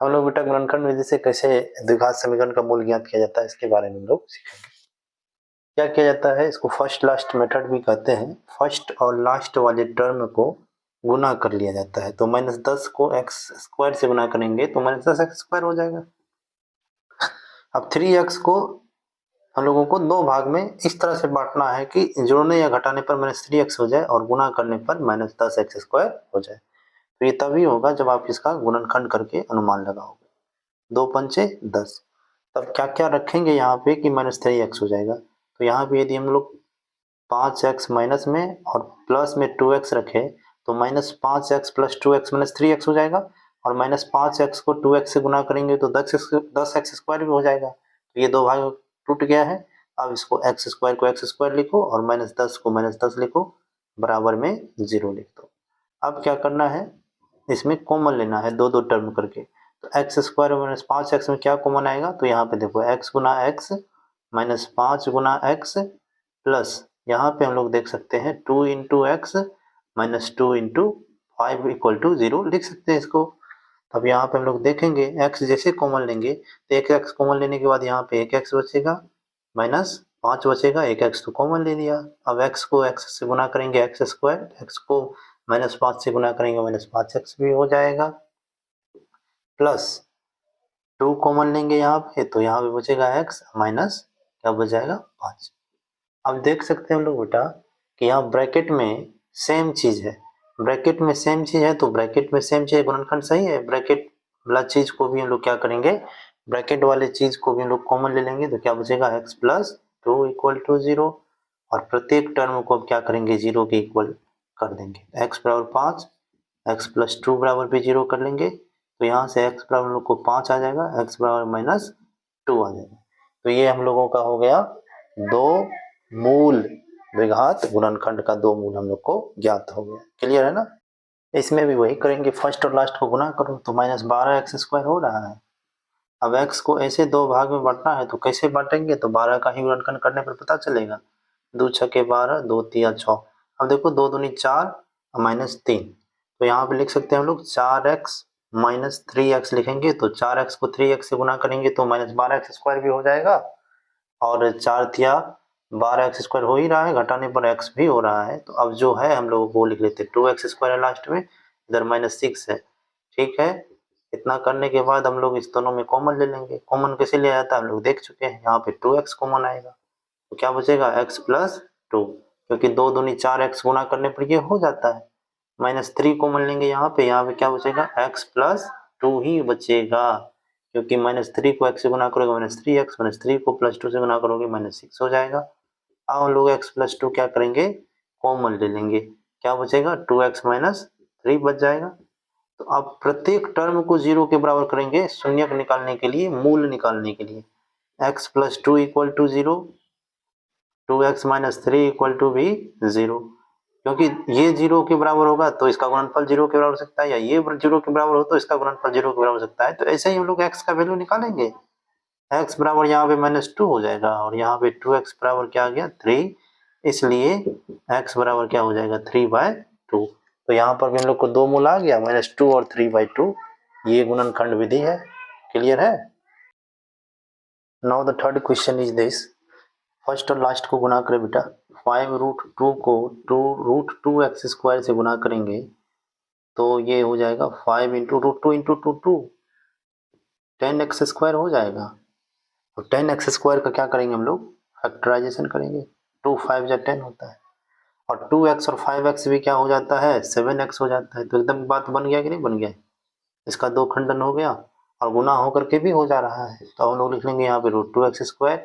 हम लोग बेटा गुणनखंड विधि से कैसे द्विघात समीकरण का मूल ज्ञात किया जाता है इसके बारे में हम लोग सीखेंगे। क्या किया जाता है, इसको फर्स्ट लास्ट मेथड भी कहते हैं। फर्स्ट और लास्ट वाले टर्म को गुना कर लिया जाता है। तो -10 को x स्क्वायर से गुना करेंगे तो -10x स्क्वायर हो जाएगा। अब 3x को हम लोगों को दो भाग में इस तरह से बांटना है कि जोड़ने या घटाने पर -3x हो जाए और गुना करने पर -10x स्क्वायर हो जाए। तो ये तभी होगा जब आप इसका गुणनखंड करके अनुमान लगाओगे। 2 पंचे 10। तब क्या क्या रखेंगे यहाँ पे कि -3x हो जाएगा। तो यहाँ पे यदि हम लोग 5x माइनस में और प्लस में 2x रखे तो -5x प्लस 2x -3x हो जाएगा। और -5x को 2x से गुना करेंगे तो 10x स्क्वायर भी हो जाएगा। तो ये दो भाग टूट गया है। अब इसको x स्क्वायर को x स्क्वायर लिखो और -10 को -10 लिखो, बराबर में 0 लिख दो। अब क्या करना है, इसमें कॉमन लेना है दो दो टर्म करके। तो एक्स स्क्वायर माइनस 5x में क्या कॉमन आएगा, तो यहाँ पे देखो x गुना एक्स माइनस 5 गुना एक्स प्लस यहाँ पे हम लोग देख सकते हैं 2 into x minus 2 into 5 equal to 0 लिख सकते हैं इसको। अब यहाँ पे हम लोग देखेंगे x जैसे कॉमन लेंगे तो एक x कॉमन लेने के बाद यहाँ पे एक x बचेगा माइनस 5 बचेगा, एक x तो कॉमन ले लिया। अब x को x से गुना करेंगे एक्स स्क्वायर, x को -5 से गुना करेंगे -5x भी हो जाएगा, प्लस 2 कॉमन लेंगे यहाँ पे तो यहाँ पे बचेगा x माइनस क्या बच जाएगा 5। अब देख सकते हैं हम लोग बेटा कि यहाँ ब्रैकेट में सेम चीज है, ब्रैकेट में सेम चीज है तो ब्रैकेट में सेम चीज गुणनखंड सही है। ब्रैकेट वाला चीज को भी हम लोग क्या करेंगे, ब्रैकेट वाले चीज को भी हम लोग कॉमन ले लेंगे तो क्या बचेगा x प्लस 2 इक्वल टू 0। और प्रत्येक टर्म को अब क्या करेंगे 0 के इक्वल कर देंगे। x बराबर 5, x प्लस 2 बराबर भी 0 कर लेंगे तो यहाँ से x बराबर हम लोग को 5 आ जाएगा, x बराबर -2 आ जाएगा। तो ये हम लोगों का हो गया दो मूल द्विघात गुणनखंड का दो मूल हम लोग को ज्ञात हो गया। क्लियर है ना। इसमें भी वही करेंगे, फर्स्ट और लास्ट को गुना करो तो -12x स्क्वायर हो रहा है। अब x को ऐसे दो भाग में बांटना है तो कैसे बांटेंगे, तो 12 का ही गुणनखंड करने पर पता चलेगा। 2 छके 12, 2 तिया 6। अब देखो 2 दूनी 4 और -3, तो यहाँ पे लिख सकते हैं हम लोग 4x माइनस 3x लिखेंगे तो 4x को 3x से गुना करेंगे तो -12x स्क्वायर भी हो जाएगा। और 4 तिया 12x स्क्वायर हो ही रहा है, घटाने पर x भी हो रहा है। तो अब जो है हम लोग वो लिख लेते हैं 2x स्क्वायर है लास्ट में, इधर -6 है। ठीक है, इतना करने के बाद हम लोग इस दोनों में कॉमन ले लेंगे। कॉमन कैसे लिया जाता है हम लोग देख चुके हैं, यहाँ पे 2x कॉमन आएगा तो क्या बचेगा x प्लस 2, क्योंकि 2 दूनी 4x गुना करने पर ये हो जाता है। -3 कॉमन लेंगे यहाँ पे क्या बचेगा x प्लस 2 ही बचेगा, क्योंकि -3 को x से गुना करोगे -3x, -3 को +2 से गुना करोगे -6 हो जाएगा। अब हम लोग x प्लस 2 क्या करेंगे कॉमन ले लेंगे, क्या बचेगा 2x माइनस 3 बच जाएगा। तो अब प्रत्येक टर्म को 0 के बराबर करेंगे शून्यक निकालने के लिए, मूल निकालने के लिए। x plus 2 equal to 0, 2x minus 3 equal to भी 0, क्योंकि ये 0 के बराबर होगा तो इसका गुणनफल 0 के बराबर हो सकता है, या ये 0 के बराबर हो तो इसका गुणनफल 0 के बराबर हो सकता है। तो ऐसे ही हम लोग x का वैल्यू निकालेंगे। x बराबर यहाँ पे -2 हो जाएगा और यहाँ पे 2x बराबर क्या आ गया 3, इसलिए x बराबर क्या हो जाएगा 3/2। तो यहाँ पर भी हम लोग को दो मूल आ गया -2 और 3/2, ये गुणनखंड विधि है। क्लियर है। Now the third question is this, first और लास्ट को गुना करें बेटा। 5√2 को 2√2x स्क्वायर से गुना करेंगे तो ये हो जाएगा 5 इंटू √2 इंटू 2 10x स्क्वायर हो जाएगा। तो 10x स्क्वायर का क्या करेंगे हम लोग फैक्टराइजेशन करेंगे, 2 5 जा 10 होता है और 2x और 5x भी क्या हो जाता है 7x हो जाता है। तो एकदम बात बन गया कि नहीं बन गया, इसका दो खंडन हो गया और गुना होकर के भी हो जा रहा है। तो हम लोग लिख लेंगे यहाँ पे √2x square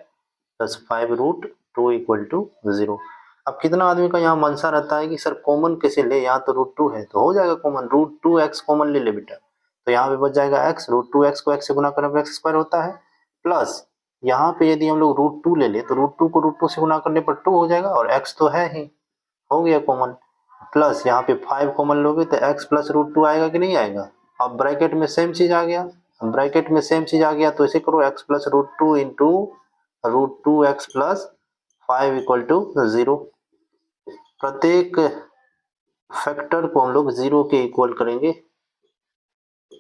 plus 5√2 equal to 0। अब कितना आदमी का यहाँ मनसा रहता है कि सर कॉमन कैसे ले, यहाँ तो √2 है तो हो जाएगा कॉमन, √2x कॉमन ले ले बेटा। तो यहाँ पे बच जाएगा x, √2x को x से गुना करने पर x स्क्वायर होता है, प्लस यहाँ पे यदि हम लोग √2 ले ले तो √2 को √2 से गुना करने पर 2 हो जाएगा और x तो है ही, हो गया कॉमन। प्लस यहाँ पे 5 कॉमन लोगे तो x प्लस √2 आएगा कि नहीं आएगा। अब ब्रैकेट में सेम चीज आ गया, ब्रैकेट में सेम चीज आ गया तो ऐसे करो x plus √2 into √2x plus 5 equal to 0। प्रत्येक फैक्टर को हम लोग 0 के इक्वल करेंगे।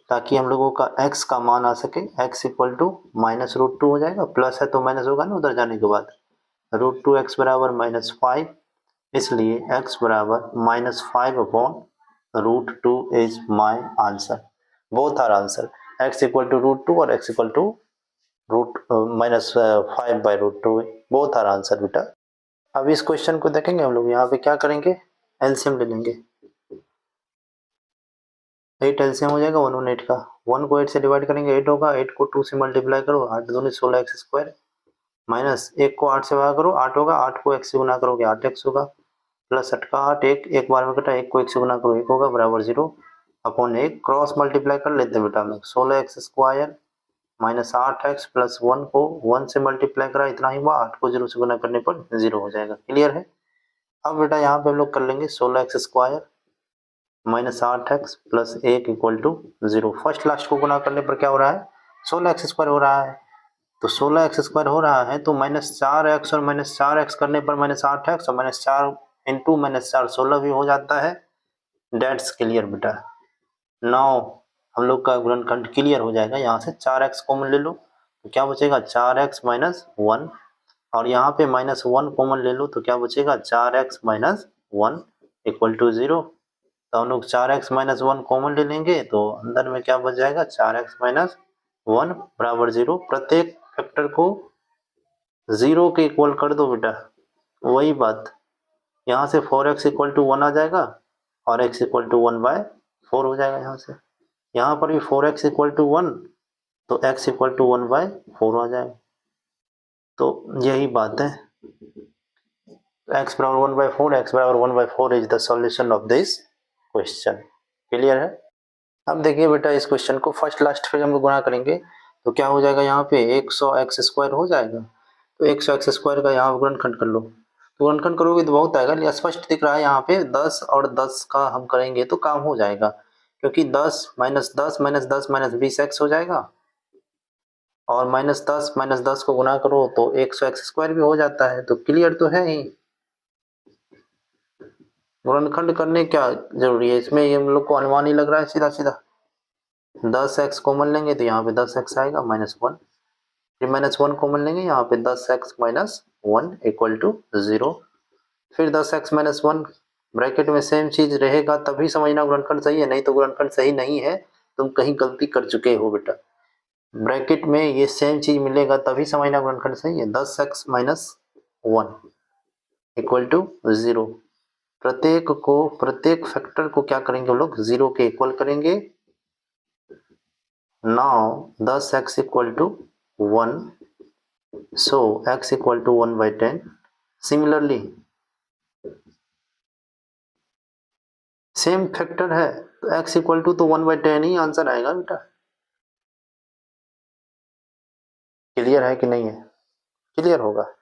ताकि हम लोगों का x का मान आ सके। x इक्वल टू -√2 हो जाएगा, प्लस है तो माइनस होगा ना उधर जाने के बाद। √2x बराबर -5, इसलिए x बराबर -5/√2 is my answer. Both are answer, x equal to √2 और x equal to -5/√2, both are answer बेटा। अब इस क्वेश्चन को देखेंगे हम लोग, यहाँ पे क्या करेंगे, एलसीएम ले लेंगे। 8 एलसीएम हो जाएगा 118 का। 1 को 8 से डिवाइड करेंगे 8 होगा, 8 को 2 से मल्टीप्लाई करो, 8 दूनी 16x², माइनस 1 को 8 से भाग करो 8 होगा, 8 को 1 से गुना करोगे 8x होगा, प्लस 8 का 8, 1 एक बार में कटा, 1 को 1 से गुना करो 1 होगा, बराबर 0/1। क्रॉस मल्टीप्लाई कर लेते हैं बेटा हम लोग, 16x² माइनस 8x प्लस 1 को 1 से मल्टीप्लाई करा, इतना ही हुआ, 8 को 0 से गुना करने पर 0 हो जाएगा। क्लियर है। अब बेटा यहाँ पे हम लोग कर लेंगे 16x² minus 8x plus 1 equal to 0। First last को गुना करने पर क्या हो रहा है, 16x² हो रहा है। तो 16x² हो रहा है तो -4x और -4x करने पर -8x और -4 इंटू -4 16 भी हो जाता है। डेट्स क्लियर बेटा। नाउ हम लोग का गुणनखंड क्लियर हो जाएगा। यहाँ से 4x कॉमन ले लो तो क्या बचेगा, 4x - 1, और यहाँ पे -1 कॉमन ले लो तो क्या बचेगा, 4x - 1 इक्वल टू 0। तो हम लोग 4x - 1 कॉमन ले लेंगे तो अंदर में क्या बच जाएगा, 4x - 1 बराबर 0। प्रत्येक फैक्टर को 0 के इक्वल कर दो बेटा। वही बात यहाँ से 4x इक्वल टू 1 आ जाएगा और x इक्वल टू 1/4 हो जाएगा। यहाँ से यहाँ पर भी 4x इक्वल टू 1 तो x इक्वल टू 1/4 आ जाएगा। तो यही बात है, x बराबर 1/4, x बराबर 1/4 is the solution of this question. Clear है। अब देखिए बेटा इस क्वेश्चन को फर्स्ट लास्ट फिर हम लोग गुणा करेंगे तो क्या हो जाएगा, यहाँ पे 100x² हो जाएगा। तो 100x² का यहाँ गुणनखंड कर लो, तो गुणनखंड करोगे तो बहुत आएगा, लेकिन स्पष्ट दिख रहा है यहाँ पे 10 और 10 का हम करेंगे तो काम हो जाएगा, क्योंकि 10 - 10 - 10 - 20x हो जाएगा, और -10 - 10 को गुना करो तो 100x² भी हो जाता है। तो क्लियर तो है ही, गुणनखंड करने क्या जरूरी है इसमें, ये हम लोग को अनुमान ही लग रहा है सीधा सीधा। 10x कॉमन लेंगे तो यहाँ पे 10x आएगा -1, फिर -1 कॉमन लेंगे यहाँ पे 10x - 1 इक्वल टू 0, फिर 10x - 1 ब्रैकेट में सेम चीज रहेगा तभी समझना गुणनखंड सही है, नहीं तो गुणनखंड सही नहीं है, तुम कहीं गलती कर चुके हो बेटा। ब्रैकेट में ये सेम चीज मिलेगा तभी समझना गुणनखंड सही है। 10x - 1 equal to 0। प्रत्येक फैक्टर को क्या करेंगे हम लोग, 0 के इक्वल करेंगे। Now 10x equal to 1, so x equal to 1/10. Similarly, same factor है तो x इक्वल टू तो 1/10 ही आंसर आएगा बेटा। क्लियर है कि नहीं है, क्लियर होगा।